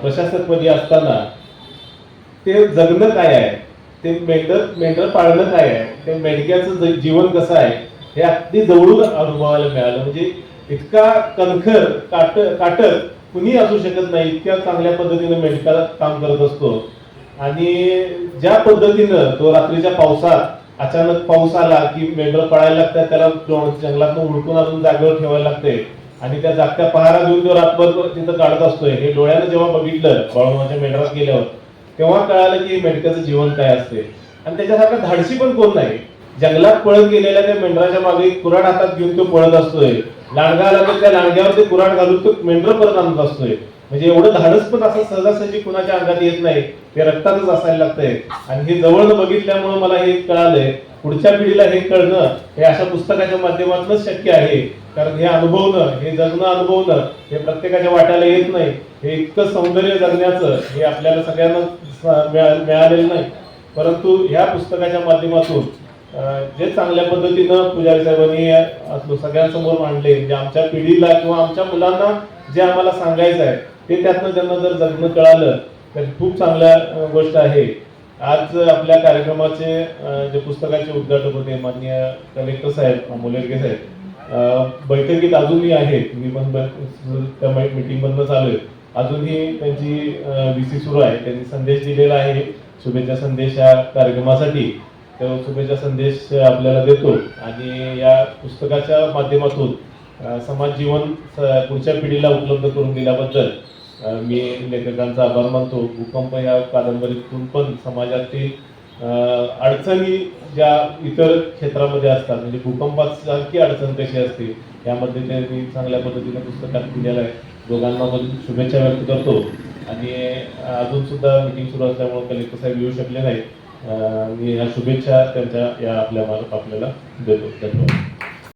प्रशासकपदी असताना ते जगणं काय आहे, ते मेंढर पाळणं काय आहे, ते मेंढक्याचं जीवन कसं आहे हे अगदी जवळून अनुभवायला मिळालं. म्हणजे इतका कणखर काटक कुणी असू शकत नाही, इतक्या चांगल्या पद्धतीने मेंढका काम करत असतो. आणि ज्या पद्धतीनं तो रात्रीच्या पावसात अचानक पाऊस आला की मेंढर पळायला लागतात, त्याला जंगलातून हुडकून आणून जागेवर ठेवायला लागते आणि त्या जागत्या पहारा देऊन तो रातभर तिथं काढत असतोय. हे डोळ्यानं जेव्हा बघितलं बाळूमामाच्या मेंढरात गेल्यावर, तेव्हा कळालं की मेंढक्याचं जीवन काय असते. आणि त्याच्यासारखं धाडसी पण कोण नाही. जंगलात पळत गेलेल्या त्या मेंढराच्या मागे कुऱ्हाड हातात घेऊन तो पळत असतोय. लांडगा आला तर त्या लांडग्यावर ते कुऱ्हाड घालून तो मेंढर परत आणत असतोय. म्हणजे एवढं धाडस पण असं सहजासहजी कुणाच्या अंगात येत नाही, ते रक्तातच असायला लागतंय. आणि हे जवळ बघितल्यामुळे मला हे कळालंय, पुढच्या पिढीला हे कळणं हे अशा पुस्तकाच्या माध्यमातूनच शक्य आहे. कारण हे अनुभवणं, हे जगणं अनुभवणं हे प्रत्येकाच्या वाट्याला येत नाही. हे इतकं सौंदर्य जगण्याचं हे आपल्याला सगळ्यांना मिळालेलं नाही. परंतु ह्या पुस्तकाच्या माध्यमातून जे चांगल्या पद्धतीनं पुजारी साहेबांनी सगळ्यांसमोर मांडले, म्हणजे आमच्या पिढीला किंवा आमच्या मुलांना जे आम्हाला सांगायचं आहे ते त्यातनं त्यांना जर जगणं कळालं तर खूप चांगल्या गोष्ट आहे. आज आपल्या कार्यक्रमाचे जे पुस्तकाचे उद्घाटक होते माननीय कलेक्टर साहेब मुलेरगे साहेब, बैठकीत अजूनही आहेत. मी पण त्या मीटिंग मधूनच आलोय. अजूनही त्यांची VC सुरू आहे. त्यांनी संदेश दिलेला आहे शुभेच्छा संदेश या कार्यक्रमासाठी. तो शुभेच्छा संदेश आपल्याला देतो आणि या पुस्तकाच्या माध्यमातून समाज जीवन पुढच्या पिढीला उपलब्ध करून दिल्याबद्दल मी लेखकांचा आभार मानतो. भूकंप या कादंबरीतून पण समाजातील अडचणी ज्या इतर क्षेत्रामध्ये असतात, म्हणजे भूकंपासारखी अडचण कशी असते यामध्ये त्यांनी चांगल्या पद्धतीने पुस्तकात दिलेलं आहे. दोघांना पण शुभेच्छा व्यक्त करतो. आणि अजून सुद्धा मीटिंग सुरू असल्यामुळे कलेक्टर साहेब येऊ शकले नाही. मी या शुभेच्छा त्यांच्या या आपल्या आपल्याला देतो. धन्यवाद.